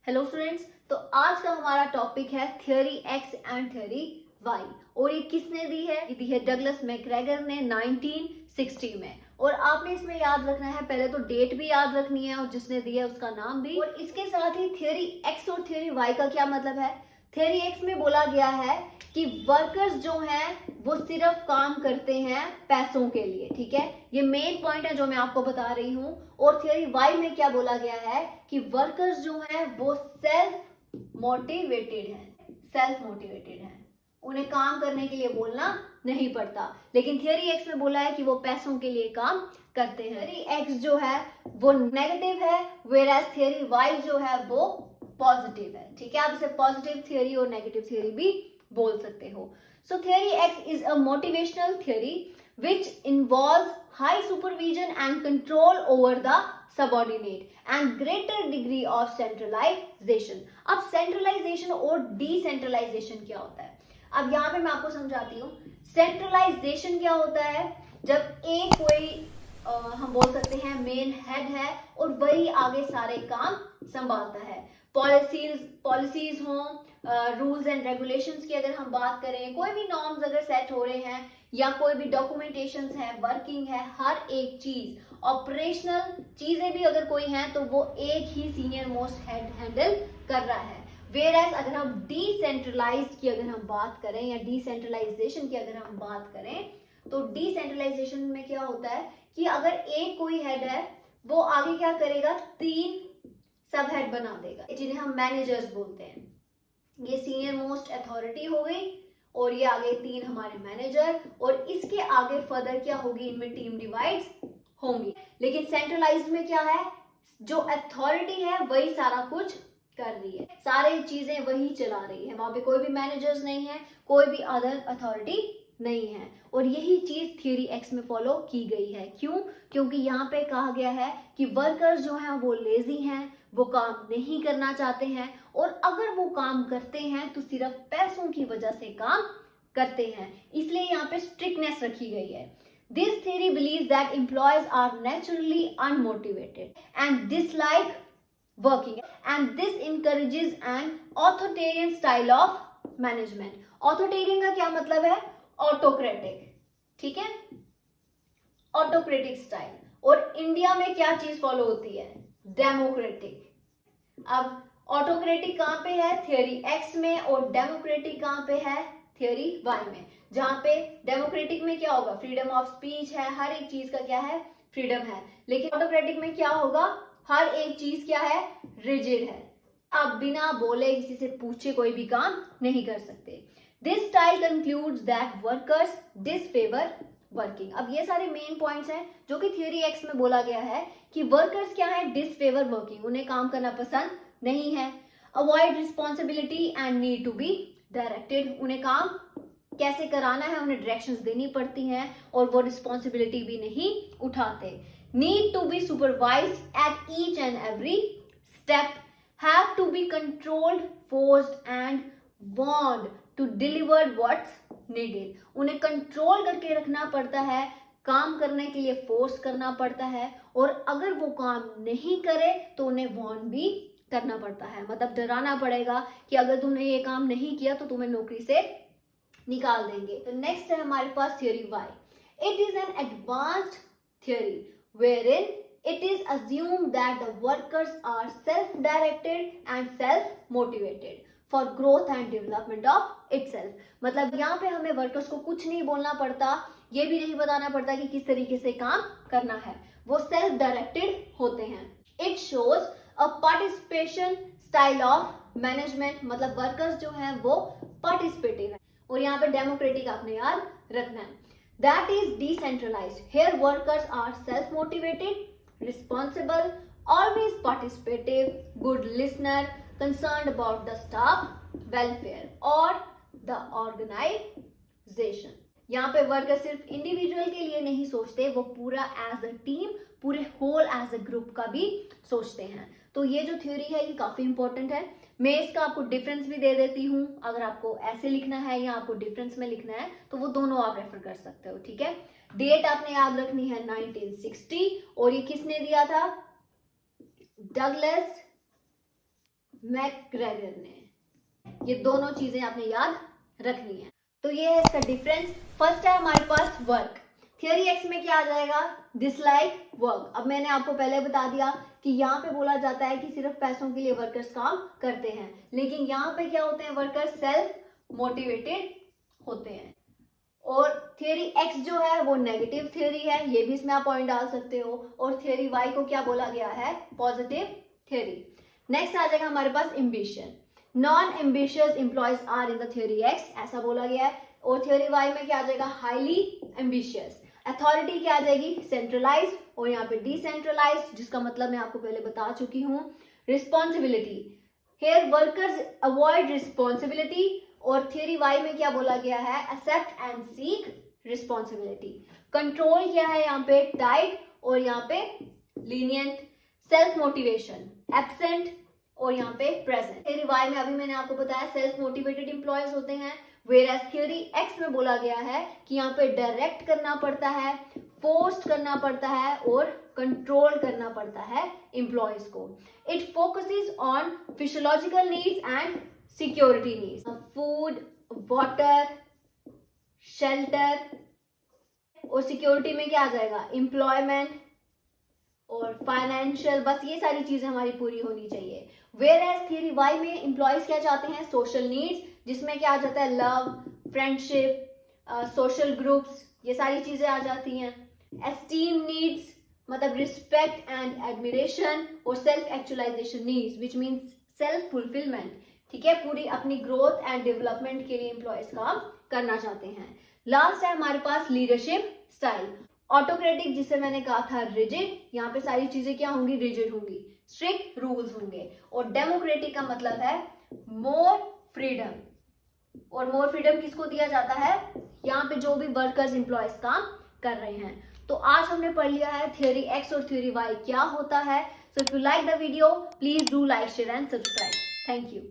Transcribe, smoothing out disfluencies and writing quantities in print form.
Hello students, तो आज का हमारा टॉपिक है theory X and theory Y. और ये किसने दी है? ये दी है डगलस मैकग्रेगर ने 1960 में। और आपने इसमें याद रखना है, पहले तो डेट भी याद रखनी है और जिसने दी है उसका नाम भी। और इसके साथ ही थियोरी एक्स और थियोरी वाई का क्या मतलब है? थियोरी एक्स में बोला गया है कि वर्कर्स जो हैं वो सिर्फ काम करते हैं पैसों के लिए, ठीक है। ये मेन पॉइंट है जो मैं आपको बता रही हूँ। और थियोरी वाई में क्या बोला गया है कि वर्कर्स जो हैं वो सेल्फ मोटिवेटेड हैं, उन्हें काम करने के लिए बोलना नहीं पड़ता। लेकिन थियोरी एक्स में बोला है कि वो पैसों के लिए काम करते हैं। थियोरी एक्स जो है वो नेगेटिव है, वेयर एज थियोरी वाई जो है वो पॉजिटिव है, ठीक है। आप इसे पॉजिटिव थियोरी और नेगेटिव थियोरी भी बोल सकते हो। So theory X is a motivational theory which involves high supervision and control over the subordinate and greater degree of centralization। अब centralization और decentralization क्या होता है? अब यहाँ पे मैं आपको समझाती हूँ। centralization क्या होता है? जब एक कोई हम बोल सकते हैं मेन हेड है और वही आगे सारे काम संभालता है। पॉलिसीज हों, रूल्स एंड रेगुलेशंस की अगर हम बात करें, कोई भी नॉर्म्स अगर सेट हो रहे हैं या कोई भी डॉक्यूमेंटेशंस है, वर्किंग है, हर एक चीज, ऑपरेशनल चीजें भी अगर कोई हैं तो वो एक ही सीनियर मोस्ट हेड हैंडल कर रहा है। वेयरएज अगर हम डिसेंट्रलाइज्ड की अगर हम बात करें या डिसेंट्रलाइजेशन की अगर हम बात करें, तो डिसेंट्रलाइजेशन में क्या होता है कि अगर एक कोई हेड है वो आगे क्या करेगा, 3 सब हेड बना देगा जिन्हें हम मैनेजर्स बोलते हैं। ये सीनियर मोस्ट अथॉरिटी हो गई और ये आगे 3 हमारे मैनेजर, और इसके आगे फर्दर क्या होगी, इनमें टीम डिवाइड्स होंगी। लेकिन सेंट्रलाइज्ड में क्या है, जो अथॉरिटी है वही सारा कुछ कर रही है, सारी चीजें वही चला रही है, वहां पे कोई भी मैनेजर्स नहीं है, कोई भी अदर अथॉरिटी नहीं है। और यही चीज थियोरी एक्स में फॉलो की गई है। क्यों? क्योंकि यहाँ पे कहा गया है कि वर्कर्स जो हैं वो लेजी हैं, वो काम नहीं करना चाहते हैं, और अगर वो काम करते हैं तो सिर्फ पैसों की वजह से काम करते हैं, इसलिए यहाँ पे स्ट्रिक्टनेस रखी गई है। This theory believes that employees are naturally unmotivated and dislike working and this encourages an authoritarian style of management. Authoritarian का क्या मतलब है? ऑटोक्रेटिक, ठीक है, ऑटोक्रेटिक स्टाइल। और इंडिया में क्या चीज फॉलो होती है? डेमोक्रेटिक। अब ऑटोक्रेटिक कहां पे है? थियोरी एक्स में। और डेमोक्रेटिक कहां पे है? थियोरी वाई में। जहां पे डेमोक्रेटिक में क्या होगा, फ्रीडम ऑफ स्पीच है, हर एक चीज का क्या है, फ्रीडम है। लेकिन ऑटोक्रेटिक में क्या होगा, हर एक चीज क्या है, रिजिड है, आप बिना बोले किसी से पूछे कोई भी काम नहीं कर सकते। This style concludes that workers disfavour working. अब ये सारे मेन पॉइंट्स हैं जो कि थियोरी एक्स में बोला गया है कि वर्कर्स क्या है, डिसफेवर वर्किंग, उन्हें काम करना पसंद नहीं है। Avoid responsibility and need to be directed, उन्हें काम कैसे कराना है उन्हें डायरेक्शंस देनी पड़ती हैं और वो रिस्पॉन्सिबिलिटी भी नहीं उठाते। Need to be supervised at each and every step, have to be controlled, forced and warned to deliver what's needed. उन्हें कंट्रोल करके रखना पड़ता है, काम करने के लिए फोर्स करना पड़ता है, और अगर वो काम नहीं करे तो उन्हें वार्न भी करना पड़ता है, मतलब डराना पड़ेगा कि अगर तुमने ये काम नहीं किया तो तुम्हें नौकरी से निकाल देंगे। तो नेक्स्ट है हमारे पास theory Y. It is an advanced theory wherein it is assumed that the workers are self-directed and self-motivated for growth and development of itself। मतलब यहाँ पे हमें वर्कर्स को कुछ नहीं बोलना पड़ता, ये भी नहीं बताना पड़ता कि किस तरीके से काम करना है, वो सेल्फ डायरेक्टेड होते हैं। It shows a participation style of management, मतलब वर्कर्स जो हैं वो पार्टिसिपेटिव है। और यहाँ पे डेमोक्रेटिक आपने याद रखना है। That is decentralized. Here workers are self-motivated, responsible, always participative, good listener, concerned about the staff welfare or the organization। यहाँ पे वर्कर सिर्फ इंडिविजुअल के लिए नहीं सोचते, वो पूरा एज अ टीम, पूरे होल एज अ ग्रुप का भी सोचते हैं। तो ये जो थ्योरी है ये काफी इंपॉर्टेंट है। मैं इसका आपको डिफरेंस भी दे देती हूँ, अगर आपको ऐसे लिखना है या आपको डिफरेंस में लिखना है तो वो दोनों आप रेफर कर सकते हो, ठीक है। डेट आपने याद रखनी है 1960, और ये किसने दिया था? डगलस मैकग्रेगर ने। ये दोनों चीजें आपने याद रखनी है। तो ये है इसका डिफरेंस। फर्स्ट है हमारे पास वर्क। थियरी एक्स में क्या आ जाएगा, डिसलाइक वर्क। अब मैंने आपको पहले बता दिया कि यहाँ पे बोला जाता है कि सिर्फ पैसों के लिए वर्कर्स काम करते हैं, लेकिन यहाँ पे क्या होते हैं, वर्कर्स सेल्फ मोटिवेटेड होते हैं। और थियरी एक्स जो है वो नेगेटिव थियरी है, ये भी इसमें आप पॉइंट डाल सकते हो। और थियरी वाई को क्या बोला गया है, पॉजिटिव थियरी। नेक्स्ट आ जाएगा हमारे पास ambition. Non ambitious employees are in the theory X, ऐसा बोला गया है। और थियरी वाई में क्या आ जाएगा, हाईली एम्बिशियस। अथॉरिटी क्या आ जाएगी, सेंट्रलाइज्ड, और यहाँ पे डिसेंट्रलाइज्ड, जिसका मतलब मैं आपको पहले बता चुकी हूँ। Responsibility, here workers avoid responsibility. और थियरी वाई में क्या बोला गया है, accept and seek responsibility. Control क्या है यहाँ पे, टाइट, और यहाँ पे लीनियंट। सेल्फ मोटिवेशन एब्सेंट, और यहाँ पे प्रेजेंट। थियरी वाई में अभी मैंने आपको बताया सेल्फ मोटिवेटेड एम्प्लॉयज होते हैं, वेयरएज थियरी एक्स में बोला गया है कि यहाँ पे डायरेक्ट करना पड़ता है, फोर्स करना पड़ता है, और कंट्रोल करना पड़ता है एम्प्लॉयज को। It focuses on physiological needs and security needs, food, water, shelter. और सिक्योरिटी में क्या आ जाएगा, एम्प्लॉयमेंट और फाइनेंशियल, बस ये सारी चीजें हमारी पूरी होनी चाहिए। वेयर एज थियरी वाई में एम्प्लॉयज क्या चाहते हैं, सोशल नीड्स, जिसमें क्या आ जाता है, लव, फ्रेंडशिप, सोशल ग्रुप्स, ये सारी चीजें आ जाती हैं। एस्टीम नीड्स मतलब रिस्पेक्ट एंड एडमिरेशन, और self actualisation needs which means self fulfilment. ठीक है, पूरी अपनी ग्रोथ एंड डेवलपमेंट के लिए एम्प्लॉयज काम करना चाहते हैं। लास्ट है हमारे पास लीडरशिप स्टाइल। ऑटोक्रेटिक, जिसे मैंने कहा था रिजिड, यहाँ पे सारी चीजें क्या होंगी, रिजिड होंगी, स्ट्रिक्ट रूल्स होंगे। और डेमोक्रेटिक का मतलब है मोर फ्रीडम। और मोर फ्रीडम किसको दिया जाता है, यहाँ पे जो भी वर्कर्स एम्प्लॉयज काम कर रहे हैं। तो आज हमने पढ़ लिया है थियरी एक्स और थियरी वाई क्या होता है। So if you like the video please do like, share and subscribe. Thank you.